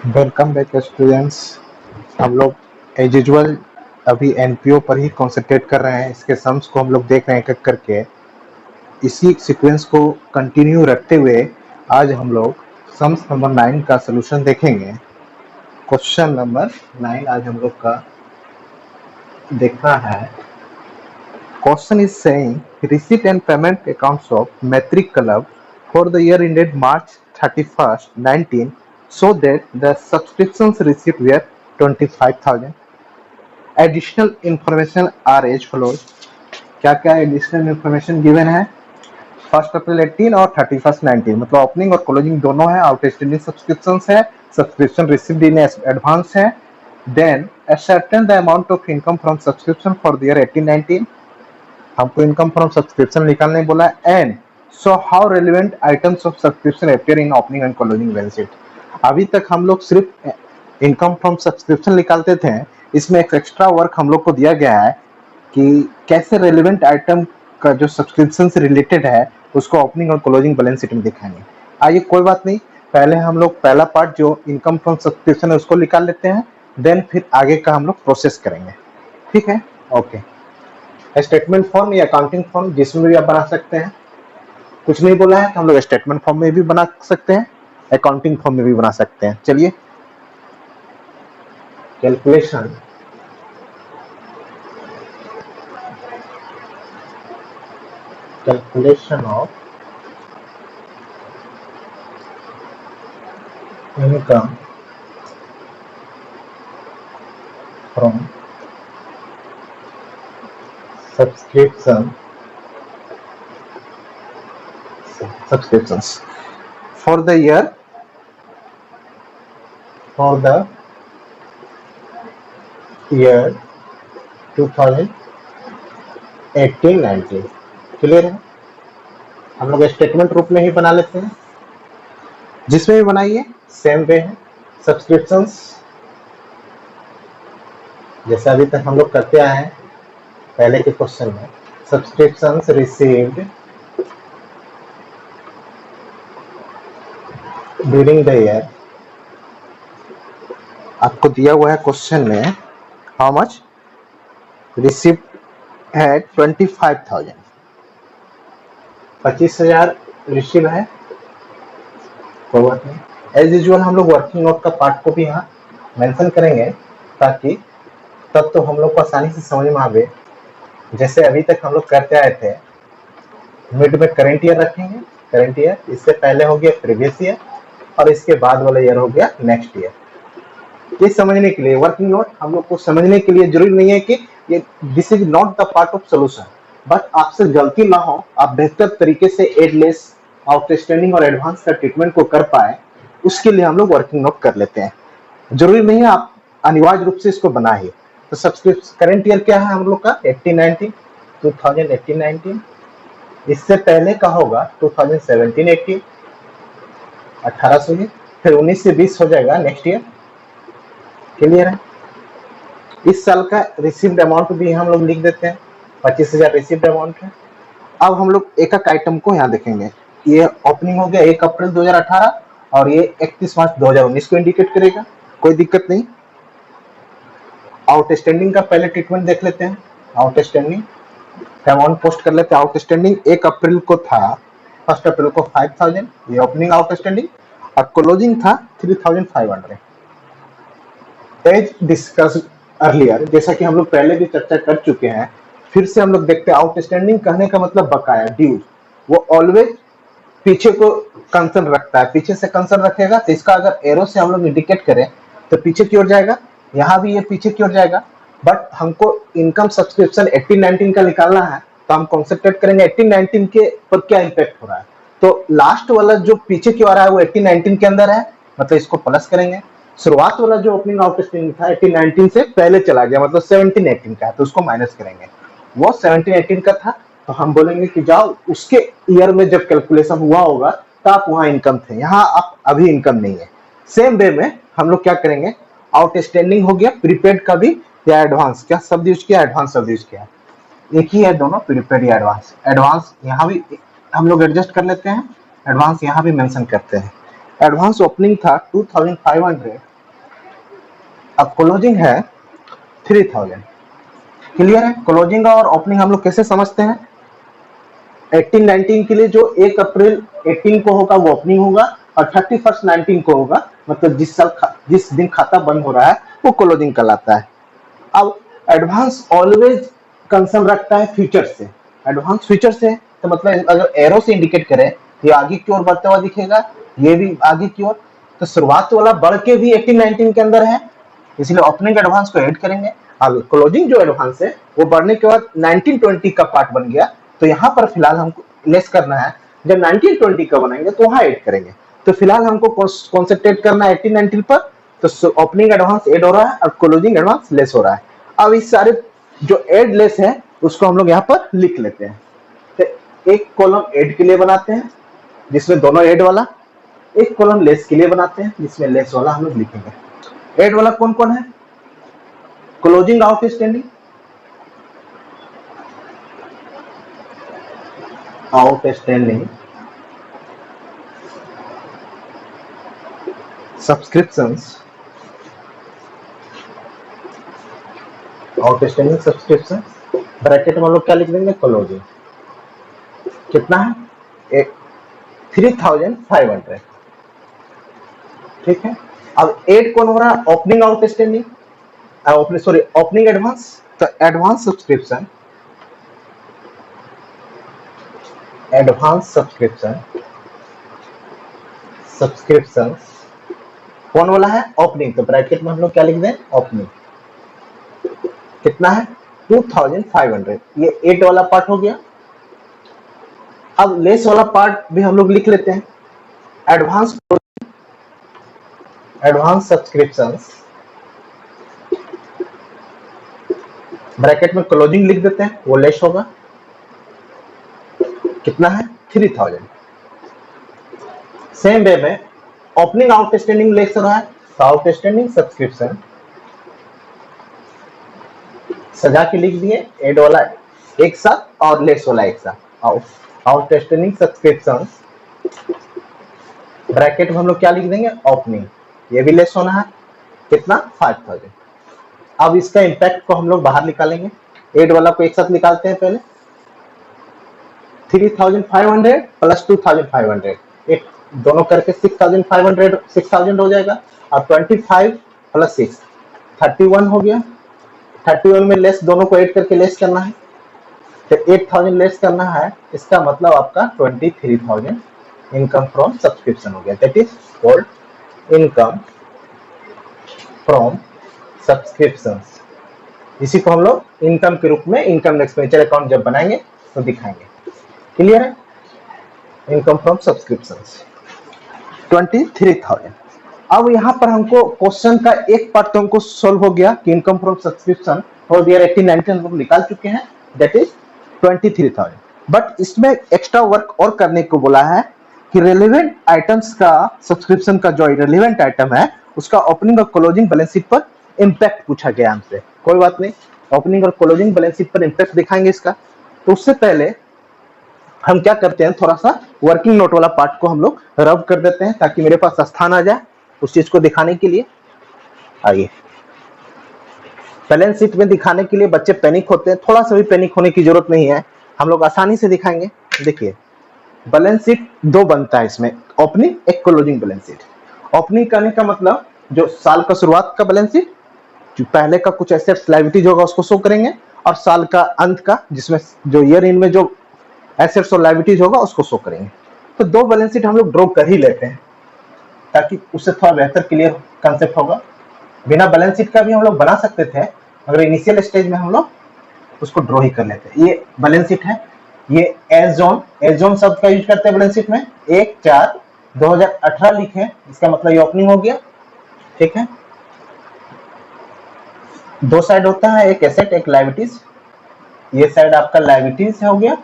Welcome back students. हम लोग as usual अभी एनपीओ पर ही कॉन्सेंट्रेट कर रहे हैं। इसके सम्स को हम लोग देख रहे हैं एक एक करके। इसी सीक्वेंस को कंटिन्यू रखते हुए आज हम लोग सम्स नंबर 9 का सलूशन देखेंगे। क्वेश्चन नंबर 9 आज हम लोग का देखना है। Question is saying receipt and payment accounts of matric club for the year ended March 31st, 19, so that the subscriptions received were 25,000. Additional information are as follows. क्या क्या एडिशनल इंफॉर्मेशन गिवन है? 1 अप्रैल 18 और 31 19 मतलब ओपनिंग और closing दोनों है। Outstanding subscriptions है, subscription received in advance है। Then ascertain the amount of income from subscription for the year 18-19, हमको इनकम फ्रॉम सब्सक्रिप्शन निकालने बोला है। And so how relevant items of subscription appear in opening and closing balance sheet. अभी तक हम लोग सिर्फ इनकम फ्रॉम सब्सक्रिप्शन निकालते थे। इसमें एक एक्स्ट्रा वर्क हम लोग को दिया गया है कि कैसे रेलिवेंट आइटम का जो सब्सक्रिप्शन से रिलेटेड है उसको ओपनिंग और क्लोजिंग बैलेंस शीट में दिखाएंगे। आइए कोई बात नहीं, पहले हम लोग पहला पार्ट जो इनकम फ्रॉम सब्सक्रिप्शन है उसको निकाल लेते हैं, देन फिर आगे का हम लोग प्रोसेस करेंगे। ठीक है, ओके। स्टेटमेंट फॉर्म या अकाउंटिंग फॉर्म जिसमें भी आप बना सकते हैं। कुछ नहीं बोला है तो हम लोग स्टेटमेंट फॉर्म में भी बना सकते हैं, अकाउंटिंग फॉर्म में भी बना सकते हैं। चलिए, calculation of income from subscriptions for the year 2018-19 clear है। हम लोग स्टेटमेंट रूप में ही बना लेते हैं, जिसमें भी बनाइए सेम वे है। सब्सक्रिप्शंस जैसे अभी तक हम लोग करते आए हैं पहले के क्वेश्चन में, subscriptions received during the year. आपको दिया हुआ है क्वेश्चन में हाउ मच रिसीव्ड है 25,000, 25,000 रिसीव है। कोई बात नहीं, एज यूजुअल हम लोग वर्किंग नोट का पार्ट को भी यहाँ मेंशन करेंगे ताकि तब तो हम लोग को आसानी से समझ में आवे। जैसे अभी तक हम लोग करते आए थे, मिड में करंट ईयर रखेंगे, करंट ईयर, इससे पहले हो गया प्रीवियस ईयर और इसके बाद वाला ईयर हो गया नेक्स्ट ईयर। ये समझने के लिए वर्किंग नोट हम लोग को समझने के लिए जरूरी नहीं है कि ये this is not the part of solution, but आपसे गलती ना हो, आप बेहतर तरीके से एडलेस, आउटस्टैंडिंग और एडवांस का ट्रीटमेंट को कर पाए, उसके लिए हम लोग वर्किंग नोट कर लेते हैं। जरूरी नहीं है आप अनिवार्य रूप से इसको बनाइए। तो सब्सक्रिप्शन करंट ईयर क्या है हम लोग का 2018-19, इससे पहले का होगा 2017-18, 1800, फिर 19 से 20 हो जाएगा नेक्स्ट ईयर। क्लियर है। इस साल का रिसीव्ड अमाउंट भी हम लोग लिख देते हैं, 25,000 रिसीव्ड अमाउंट है। अब हम लोग एक एक आइटम को यहाँ देखेंगे। ये ओपनिंग हो गया 1 अप्रैल 2018 और ये 31 मार्च 2019 को इंडिकेट करेगा, कोई दिक्कत नहीं। आउटस्टैंडिंग का पहले ट्रीटमेंट देख लेते हैं। आउटस्टैंडिंग अमाउंट पोस्ट कर लेते हैं। आउटस्टैंडिंग 1 अप्रैल को था, 1 अप्रैल को 5,000, ये ओपनिंग आउटस्टैंडिंग, और क्लोजिंग था 3,500। एज डिस्कस अर्लियर, जैसा कि हम लोग पहले भी चर्चा कर चुके हैं, फिर से हम लोग देखते हैं। आउटस्टैंडिंग कहने का मतलब बकाया, ड्यूज, वो ऑलवेज पीछे को कंसर्न रखता है। पीछे से कंसर्न रखेगा तो इसका अगर एरो से हम लोग इंडिकेट करें तो पीछे की ओर जाएगा, यहाँ भी ये पीछे की ओर जाएगा। बट हमको इनकम सब्सक्रिप्शन 18-19 का निकालना है तो हम कॉन्सेंट्रेट करेंगे 18-19 के पर क्या इम्पैक्ट हो रहा है। तो लास्ट वाला जो पीछे की ओर है वो 18-19 के अंदर है, मतलब इसको प्लस करेंगे। शुरुआत वाला जो ओपनिंग आउटस्टैंडिंग था 18-19 से पहले चला गया, मतलब 17-18 का है, तो उसको माइनस करेंगे। वो 17-18 का था तो हम बोलेंगे कि जाओ उसके ईयर में जब कैलकुलेशन हुआ होगा तो आप वहां इनकम थे, यहाँ आप अभी इनकम नहीं है। सेम वे में हम लोग क्या करेंगे, आउटस्टैंडिंग हो गया, प्रीपेड का भी या एडवांस, क्या शब्द यूज किया, एडवांस शब्द यूज किया, एक ही है दोनों, प्रीपेड या एडवांस। एडवांस यहाँ भी हम लोग एडजस्ट कर लेते हैं, एडवांस यहाँ भी मेंशन करते हैं। एडवांस ओपनिंग था 2,500 अब क्लोजिंग है 3000। क्लियर है? क्लोजिंग और ओपनिंग हम लोग कैसे समझते हैं? 18-19 के लिए जो 1 अप्रैल 18 को होगा वो ओपनिंग होगा और 31 19 को होगा, मतलब जिस दिन खाता बंद हो रहा है वो क्लोजिंग कहलाता है। अब एडवांस ऑलवेज कंसर्न रखता है फ्यूचर से। एडवांस फ्यूचर से तो मतलब अगर एरो से इंडिकेट करें ये आगे की ओर बढ़ता हुआ दिखेगा, ये भी आगे की ओर, तो शुरुआत वाला बढ़ के भी 18-19 के अंदर है, इसलिए ओपनिंग एडवांस को ऐड करेंगे। अब क्लोजिंग जो एडवांस है वो बढ़ने के बाद 19-20 का पार्ट बन गया, तो यहाँ पर फिलहाल हमको लेस करना है। जब 19-20 का बनाएंगे तो वहां ऐड करेंगे, तो फिलहाल हमको कॉन्सेंट्रेट करना है 18-19 पर, तो ओपनिंग एडवांस ऐड हो रहा है और क्लोजिंग एडवांस लेस हो रहा है। अब इस सारे जो ऐड लेस है उसको हम लोग यहाँ पर लिख लेते हैं। तो एक कॉलम ऐड के लिए बनाते हैं जिसमें दोनों ऐड वाला, एक कॉलम लेस के लिए बनाते हैं जिसमें लेस वाला हम लोग लिखेंगे। ऐड वाला कौन कौन है? Closing outstanding, outstanding subscriptions, outstanding subscription, bracket में हम लोग क्या लिख देंगे? क्लोजिंग। कितना है? 3500। ठीक है। अब एड कौन हो रहा है? Opening outstanding, sorry opening advance, तो advance subscription, advance subscription, subscription कौन वाला है? ओपनिंग, तो ब्रैकेट में हम लोग क्या लिख दें? ओपनिंग। कितना है? 2500। ये 8 वाला पार्ट हो गया। अब लेस वाला पार्ट भी हम लोग लिख लेते हैं। एडवांस, एडवांस सब्सक्रिप्शंस, ब्रैकेट में क्लोजिंग लिख देते हैं, वो लेस होगा। कितना है? 3000। सेम वे में ओपनिंग आउटस्टैंडिंग लेस रहा है, तो आउटस्टैंडिंग सब्सक्रिप्शन सजा के लिख दिए, एड वाला एक साथ और लेस वाला एक साथ। आउटस्टैंडिंग सब्सक्रिप्शन ब्रैकेट में हम लोग क्या लिख देंगे? ओपनिंग। ये भी लेस होना है। कितना? 5000। अब इसका इंपैक्ट को हम लोग बाहर निकालेंगे। एड वाला को एक साथ निकालते हैं पहले। 3500 प्लस 2500, एक दोनों करके 6000 हो जाएगा। और 25 प्लस 6 31 हो गया। 31 में लेस दोनों को ऐड करके लेस करना है, तो 8000 लेस करना है। इसका मतलब आपका 23,000 इनकम फ्रॉम सब्सक्रिप्शन हो गया। That is called income from subscriptions. इसी को हम लोग इनकम के रूप में इनकम एक्सपेंडिचर अकाउंट जब बनाएंगे तो दिखाएंगे। क्लियर है? Income from subscriptions 23,000। अब यहाँ पर हमको क्वेश्चन का एक पार्ट तो हमको सोल्व हो गया कि इनकम फ्रॉम सब्सक्रिप्शन और ईयर 18-19 हम लोग निकाल चुके हैं, दैट इज 23,000। बट इसमें एक्स्ट्रा वर्क और करने को बोला है कि रेलेवेंट आइटम्स का, सब्सक्रिप्शन का जो रेलेवेंट आइटम है उसका ओपनिंग और क्लोजिंग बैलेंस शीट पर इंपैक्ट पूछा गया हमसे। कोई बात नहीं, ओपनिंग और क्लोजिंग बैलेंस शीट पर इंपैक्ट दिखाएंगे इसका। तो उससे पहले हम क्या करते हैं, थोड़ा सा वर्किंग नोट वाला पार्ट को हम लोग रब कर देते हैं ताकि मेरे पास स्थान आ जाए उस चीज को दिखाने के लिए। आइए, बैलेंस शीट में दिखाने के लिए बच्चे पैनिक होते हैं, थोड़ा सा भी पैनिक होने की जरूरत नहीं है, हम लोग आसानी से दिखाएंगे। देखिए, बैलेंस शीट दो बनता है इसमें, ओपनिंग एक क्लोजिंग बैलेंस शीट। ओपनिंग करने का मतलब जो साल का शुरुआत का बैलेंस शीट, जो पहले का कुछ एसेट्स लायबिलिटीज होगा उसको शो करेंगे, और साल का अंत का जिसमें जो ईयर इन में जो एसेट्स और लायबिलिटीज होगा उसको शो करेंगे। तो दो बैलेंस शीट हम लोग ड्रॉ कर ही लेते हैं ताकि उससे थोड़ा बेहतर क्लियर कंसेप्ट होगा। बिना बैलेंस शीट का भी हम लोग बना सकते थे, मगर इनिशियल स्टेज में हम लोग उसको ड्रॉ ही कर लेते हैं। ये बैलेंस शीट है, ये एज जोन शब्द का यूज करते हैं बैलेंस शीट में। 1/4/2018 लिखे, इसका मतलब ये ओपनिंग हो गया। ठीक है, दो साइड होता है, एक एसेट एक लायबिलिटीज। ये साइड आपका लायबिलिटीज हो गया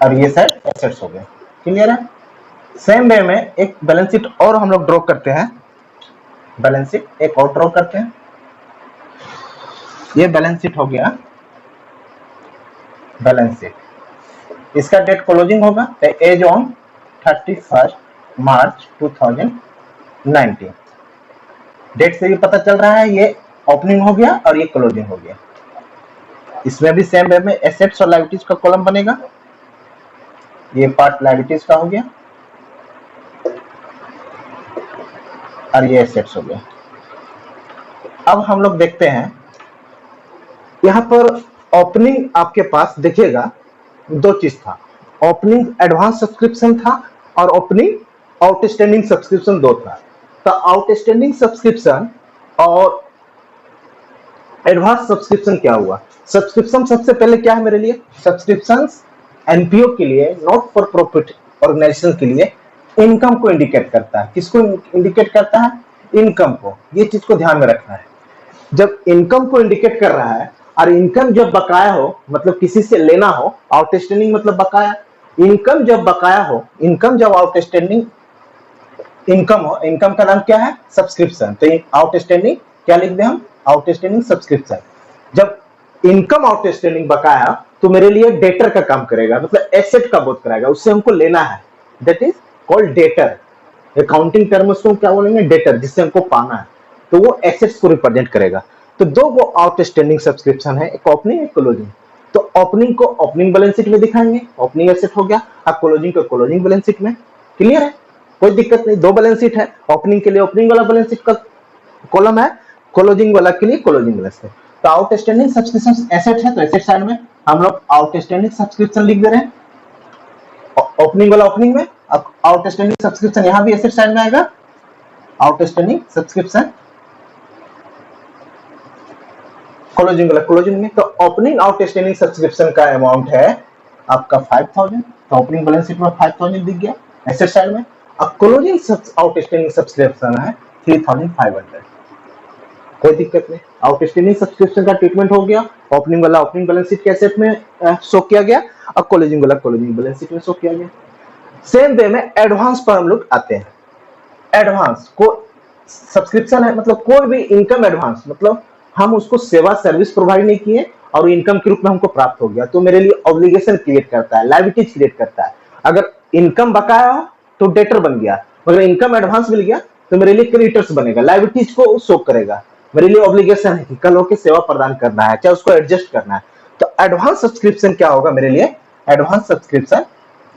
और ये साइड एसेट्स हो गया। क्लियर है? सेम वे में एक बैलेंस शीट और हम लोग ड्रॉ करते हैं, बैलेंस शीट एक और ड्रॉ करते हैं। ये बैलेंस शीट हो गया बैलेंस शीट, इसका डेट क्लोजिंग होगा एज ऑन 31 मार्च 2019। डेट से भी पता चल रहा है ये ओपनिंग हो गया और ये क्लोजिंग हो गया। इसमें भी सेम वे में एसेट्स और लायबिलिटीज का कॉलम बनेगा। ये पार्ट लायबिलिटीज का हो गया और ये एसेट्स हो गया। अब हम लोग देखते हैं यहां पर ओपनिंग आपके पास देखिएगा दो चीज था, ओपनिंग एडवांस सब्सक्रिप्शन था और ओपनिंग आउटस्टैंडिंग सब्सक्रिप्शन दो था। तो आउटस्टैंडिंग सब्सक्रिप्शन और एडवांस सब्सक्रिप्शन क्या हुआ? सब्सक्रिप्शन सबसे पहले क्या है मेरे लिए? सब्सक्रिप्शन एनपीओ के लिए, नॉट फॉर प्रॉफिट ऑर्गेनाइजेशन के लिए इनकम को इंडिकेट करता है। किसको इंडिकेट करता है? इनकम को। ये चीज को ध्यान में रखना है। जब इनकम को इंडिकेट कर रहा है और इनकम जब बकाया हो, मतलब किसी से लेना हो, आउटस्टैंडिंग मतलब बकाया, इनकम जब बकाया हो, इनकम जब आउटस्टैंडिंग इनकम हो, इनकम का नाम क्या है? सब्सक्रिप्शन। तो आउटस्टैंडिंग क्या लिख दें हम? Outstanding subscription. जब इनकम आउटस्टैंडिंग बकाया तो मेरे लिए डेटर का काम करेगा, मतलब एसेट का बोध कराएगा, उससे हमको लेना है, that is called debtor. Accounting term में उसको क्या बोलेंगे? डेटर, जिससे हमको पाना है। तो वो एसेट्स को रिप्रेजेंट करेगा। तो दो वो आउटस्टैंडिंग सब्सक्रिप्शन है, एक ओपनिंग एक क्लोजिंग। तो ओपनिंग को ओपनिंग बैलेंस शीट में दिखाएंगे, ओपनिंग एसेट हो गया। अब क्लोजिंग को क्लोजिंग बैलेंस शीट में। क्लियर है? कोई दिक्कत नहीं। दो बैलेंस शीट है, ओपनिंग के लिए ओपनिंग वाला बैलेंस शीट का कॉलम है, क्लोजिंग वाला के लिए क्लोजिंग बैलेंस है। तो आउटस्टैंडिंग सब्सक्रिप्शन एसेट है, तो एसेट साइड में हम लोग आउटस्टैंडिंग सब्सक्रिप्शन लिख दे रहे हैं, ओपनिंग वाला ओपनिंग में। अब आउटस्टैंडिंग सब्सक्रिप्शन यहां भी एसेट साइड में आएगा, आउटस्टैंडिंग सब्सक्रिप्शन क्लोजिंग वाला क्लोजिंग में। तो ओपनिंग आउटस्टैंडिंग सब्सक्रिप्शन का अमाउंट है आपका 5000, तो ओपनिंग बैलेंस शीट में 5000 दिख गया एसेट साइड में। अब क्लोजिंग आउटस्टैंडिंग सब्सक्रिप्शन है 3500। कोई दिक्कत नहीं। आउटस्टैंडिंग सब्सक्रिप्शन का ट्रीटमेंट हो गया, ओपनिंग वाला ओपनिंग बैलेंस शीट के एसेट में शो किया गया, अब क्लोजिंग वाला क्लोजिंग बैलेंस शीट में शो किया गया। सेम वे में एडवांस पर हम लोग आते हैं। एडवांस को सब्सक्रिप्शन है, मतलब कोई भी इनकम एडवांस, मतलब हम उसको सेवा सर्विस प्रोवाइड नहीं किए और इनकम के रूप में हमको प्राप्त हो गया, तो मेरे लिए ऑब्लिगेशन क्रिएट करता है, लायबिलिटीज क्रिएट करता है। अगर इनकम बकाया हो तो डेटर बन गया, अगर इनकम एडवांस मिल गया तो मेरे लिए क्रेडिटर्स बनेगा, लायबिलिटीज को शो करेगा। मेरे लिए ऑब्लिगेशन है कि कल होके सेवा प्रदान करना है, चाहे उसको एडजस्ट करना है। तो एडवांस सब्सक्रिप्शन क्या होगा मेरे लिए? Advance subscription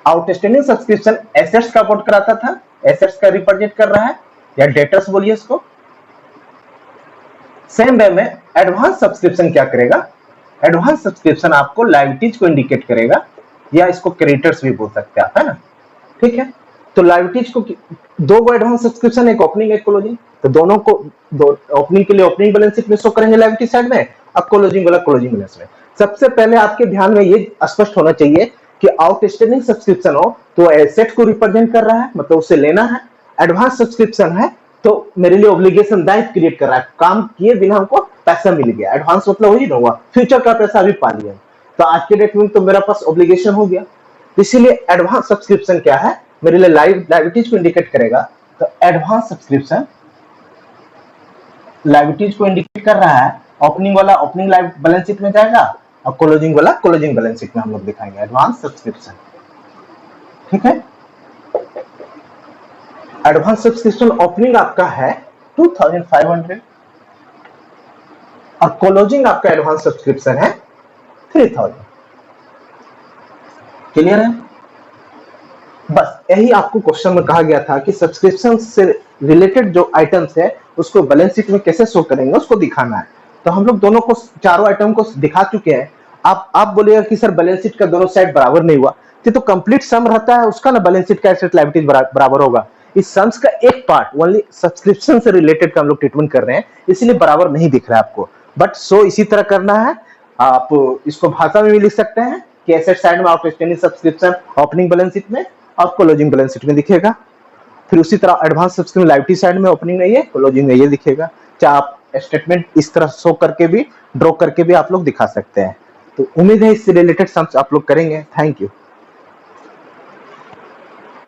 outstanding subscription assets का अकाउंट कराता था, एसेट्स का रिप्रेजेंट कर रहा है, या डेटर्स बोलिए इसको। सेम वे में एडवांस सब्सक्रिप्शन क्या करेगा? एडवांस सब्सक्रिप्शन आपको लायबिलिटीज को इंडिकेट करेगा, या इसको क्रेडिटर्स भी बोल सकते हैं आप, है ना? ठीक है। तो लायबिलिटीज को दो एडवांस सब्सक्रिप्शन, एक ओपनिंग एक क्लोजिंग, तो दोनों को ओपनिंग के लिए ओपनिंग बैलेंस शीट में शो करेंगे लायबिलिटी साइड में, अब क्लोजिंग वाला क्लोजिंग बैलेंस में। सबसे पहले आपके ध्यान में ये स्पष्ट होना चाहिए कि आउटस्टैंडिंग सब्सक्रिप्शन हो तो एसेट को रिप्रेजेंट कर रहा है, मतलब उसे लेना है। एडवांस सब्सक्रिप्शन है तो मेरे लिए ऑब्लिगेशन दायित्व क्रिएट कर रहा है, काम किए बिना हमको पैसा मिल गया। एडवांस मतलब वही ना हुआ, फ्यूचर का पैसा अभी पा लिया, तो आज के डेट में तो मेरा पास ऑब्लिगेशन हो गया। इसीलिए एडवांस सब्सक्रिप्शन क्या है? मेरे लिए लायबिलिटीज को इंडिकेट करेगा। तो एडवांस सब्सक्रिप्शन लायबिलिटीज को इंडिकेट कर रहा है, ओपनिंग वाला ओपनिंग बैलेंस शीट में जाएगा और क्लोजिंग वाला क्लोजिंग बैलेंस शीट में हम लोग दिखाएंगे एडवांस सब्सक्रिप्शन। ठीक है। एडवांस सब्सक्रिप्शन ओपनिंग आपका है 2500 और क्लोजिंग आपका एडवांस सब्सक्रिप्शन है 3000। क्लियर है? बस यही आपको क्वेश्चन में कहा गया था कि सब्सक्रिप्शन से रिलेटेड जो आइटम्स है उसको बैलेंस शीट में कैसे शो करेंगे, उसको दिखाना है। तो हम लोग दोनों को, चारों आइटम को दिखा चुके हैं। आप बोलिएगा कि सर बैलेंस शीट का दोनों साइड बराबर नहीं हुआ, तो कंप्लीट सम रहता है उसका ना, बैलेंस शीट का एसेट लायबिलिटीज बराबर होगा। इस सम्स का एक पार्ट ओनली सब्सक्रिप्शन से रिलेटेड का हम लोग ट्रीटमेंट कर रहे हैं, इसलिए बराबर नहीं दिख रहा है आपको, बट सो इसी तरह करना है। आप इसको भाषा में भी लिख सकते हैं कि एसेट साइड में outstanding subscription opening balance sheet में और क्लोजिंग बैलेंस शीट में दिखेगा। फिर उसी तरह एडवांस सब्सक्रिप्शन लायबिलिटी साइड में ओपनिंग में ये, क्लोजिंग में ये दिखेगा। चाहे आप स्टेटमेंट इस तरह शो करके भी, ड्रॉ करके भी आप लोग दिखा सकते हैं। तो उम्मीद है इससे रिलेटेड सम्स आप लोग करेंगे। Thank you.